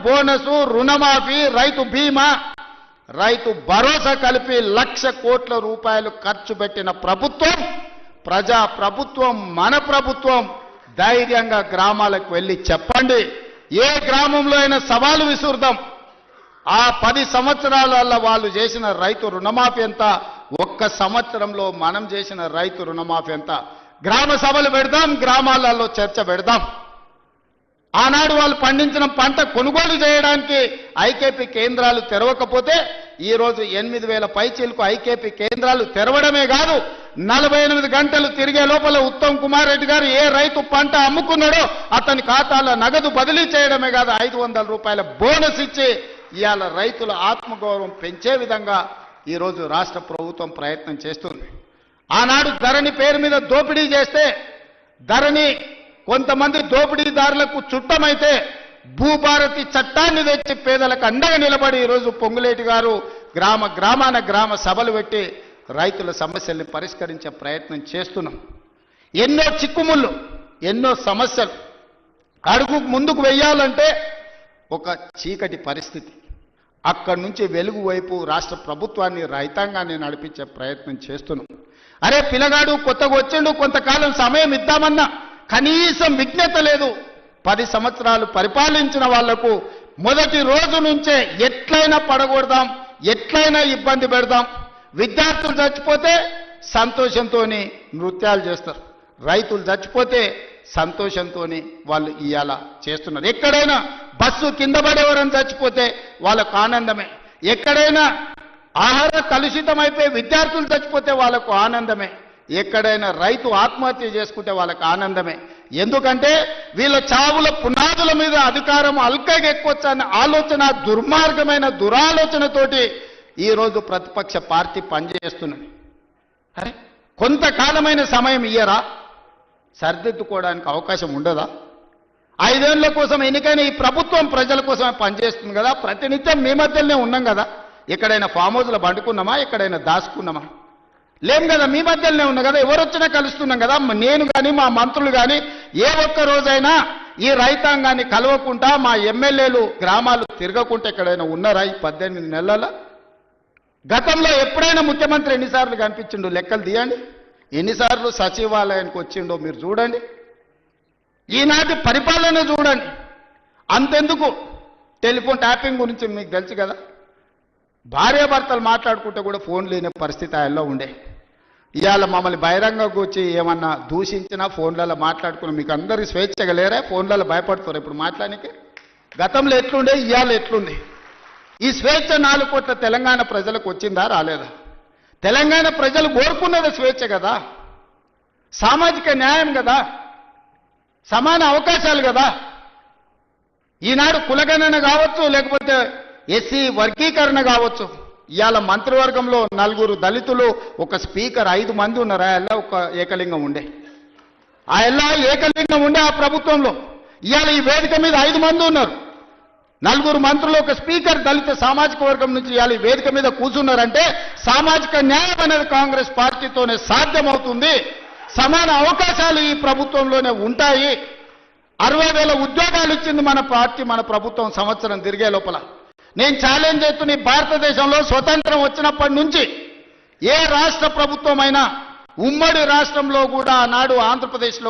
Bonus, రుణమాఫీ, రైతు బీమా, రైతు భరోసా కలిపి 1,00,000 కోట్ల రూపాయలు ఖర్చు పెట్టిన ప్రభుత్వం, ప్రజా ప్రభుత్వం, మన ప్రభుత్వం. ధైర్యంగా గ్రామాలకు వెళ్ళి చెప్పండి. ఏ గ్రామంలో అయినా సవాలు విసురుదాం. ఆ 10 సంవత్సరాల వాళ్ళు చేసిన రైతు రుణమాఫీ ఎంత, ఒక్క సంవత్సరంలో మనం చేసిన రైతు రుణమాఫీ ఎంత. గ్రామ సభలు పెడదాం, గ్రామాలలో చర్చ పెడదాం. ఆనాడు వాళ్ళు పండించిన పంట కొనుగోలు చేయడానికి ఐకేపీ కేంద్రాలు తెరవకపోతే ఈరోజు 8,000 పైచీలకు ఐకేపీ కేంద్రాలు తెరవడమే కాదు, 48 గంటలు తిరిగే లోపల ఉత్తమ్ కుమార్ రెడ్డి గారు ఏ రైతు పంట అమ్ముకున్నాడో అతని ఖాతాలో నగదు బదిలీ చేయడమే కాదు, 500 రూపాయల బోనస్ ఇచ్చి ఇవాళ రైతుల ఆత్మగౌరవం పెంచే విధంగా ఈరోజు రాష్ట్ర ప్రభుత్వం ప్రయత్నం చేస్తుంది. ఆనాడు ధరణి పేరు మీద దోపిడీ చేస్తే, ధరణి కొంతమంది దోపిడీదారులకు చుట్టమైతే భూభారతి చట్టాన్ని తెచ్చి పేదలకు అండగా నిలబడి ఈరోజు పొంగులేటి గారు గ్రామాన గ్రామ సభలు పెట్టి రైతుల సమస్యల్ని పరిష్కరించే ప్రయత్నం చేస్తున్నాం. ఎన్నో చిక్కుముళ్ళు, ఎన్నో సమస్యలు అడుగు ముందుకు వెయ్యాలంటే ఒక చీకటి పరిస్థితి. అక్కడి నుంచి వెలుగు వైపు రాష్ట్ర ప్రభుత్వాన్ని, రైతాంగాన్ని నడిపించే ప్రయత్నం చేస్తున్నాం. అరే పిల్లగాడు కొత్తగా వచ్చిండు, కొంతకాలం సమయం ఇద్దామన్నా కనీసం విజ్ఞత లేదు. 10 సంవత్సరాలు పరిపాలించిన వాళ్లకు మొదటి రోజు నుంచే ఎట్లయినా పడగొడదాం, ఎట్లయినా ఇబ్బంది పెడదాం. విద్యార్థులు చచ్చిపోతే సంతోషంతో నృత్యాలు చేస్తారు, రైతులు చచ్చిపోతే సంతోషంతో వాళ్ళు ఇవాళ చేస్తున్నారు. ఎక్కడైనా బస్సు కింద పడేవారని చచ్చిపోతే వాళ్ళకు ఆనందమే, ఎక్కడైనా ఆహార కలుషితమైపోయి విద్యార్థులు చచ్చిపోతే వాళ్ళకు ఆనందమే, ఎక్కడైనా రైతు ఆత్మహత్య చేసుకుంటే వాళ్ళకి ఆనందమే. ఎందుకంటే వీళ్ళ చావుల పునాదుల మీద అధికారం అల్కగా ఎక్కువచ్చన్న ఆలోచన, దుర్మార్గమైన దురాలోచనతోటి ఈరోజు ప్రతిపక్ష పార్టీ పనిచేస్తున్నది. అరే కొంతకాలమైన సమయం ఇయ్యరా, సరిదిద్దుకోవడానికి అవకాశం ఉండదా? 5 ఏళ్ల కోసం ఎన్నికైన ఈ ప్రభుత్వం ప్రజల కోసమే పనిచేస్తుంది కదా. ప్రతినిత్యం మీ మధ్యలోనే ఉన్నాం కదా. ఎక్కడైనా ఫామ్ హౌస్లో పండుకున్నామా, ఎక్కడైనా దాచుకున్నామా? లేం కదా, మీ మధ్యలోనే ఉన్నాం కదా. ఎవరు వచ్చినా కలుస్తున్నాం కదా. నేను కానీ మా మంత్రులు కానీ ఏ ఒక్క రోజైనా ఈ రైతాంగాన్ని కలవకుండా, మా ఎమ్మెల్యేలు గ్రామాలు తిరగకుండా ఎక్కడైనా ఉన్నారా ఈ 18 నెలల? గతంలో ఎప్పుడైనా ముఖ్యమంత్రి ఎన్నిసార్లు కనిపించిండో లెక్కలు తీయండి. ఎన్నిసార్లు సచివాలయానికి వచ్చిండో మీరు చూడండి. ఈనాటి పరిపాలన చూడండి. అంతెందుకు, టెలిఫోన్ ట్యాపింగ్ గురించి మీకు తెలుసు కదా. భార్యాభర్తలు మాట్లాడుకుంటే కూడా ఫోన్ లేని పరిస్థితి ఆయనలో ఉండే. ఇవాళ మమ్మల్ని బహిరంగకు వచ్చి ఏమన్నా దూషించినా ఫోన్లలో మాట్లాడుకున్నా మీకు అందరూ స్వేచ్ఛగా లేరా? ఫోన్లలో భయపడుతారు ఇప్పుడు మాట్లాడానికి. గతంలో ఎట్లుండే, ఇవాళ ఎట్లుంది? ఈ స్వేచ్ఛ 4 కోట్ల తెలంగాణ ప్రజలకు వచ్చిందా, రాలేదా? తెలంగాణ ప్రజలు కోరుకున్నది స్వేచ్ఛ కదా, సామాజిక న్యాయం కదా, సమాన అవకాశాలు కదా. ఈనాడు కులగణన కావచ్చు, లేకపోతే ఎస్సీ వర్గీకరణ కావచ్చు. ఇవాళ మంత్రివర్గంలో 4 దళితులు, ఒక స్పీకర్, 5 మంది ఉన్నారు. ఆయల్లా ఒక ఏకలింగం ఉండే, ఆయల్లా ఏకలింగం ఉండే ఆ ప్రభుత్వంలో. ఇవాళ ఈ వేదిక మీద 5 మంది ఉన్నారు. 4 మంత్రులు, ఒక స్పీకర్ దళిత సామాజిక వర్గం నుంచి ఇవాళ ఈ వేదిక మీద కూర్చున్నారంటే సామాజిక న్యాయం అనేది కాంగ్రెస్ పార్టీతోనే సాధ్యమవుతుంది. సమాన అవకాశాలు ఈ ప్రభుత్వంలోనే ఉంటాయి. 60,000 ఉద్యోగాలు ఇచ్చింది మన పార్టీ, మన ప్రభుత్వం సంవత్సరం తిరిగే లోపల. నేను ఛాలెంజ్ చేస్తున్న భారతదేశంలో స్వతంత్రం వచ్చినప్పటి నుంచి ఏ రాష్ట్ర ప్రభుత్వమైనా, ఉమ్మడి రాష్ట్రంలో కూడా ఆనాడు ఆంధ్రప్రదేశ్లో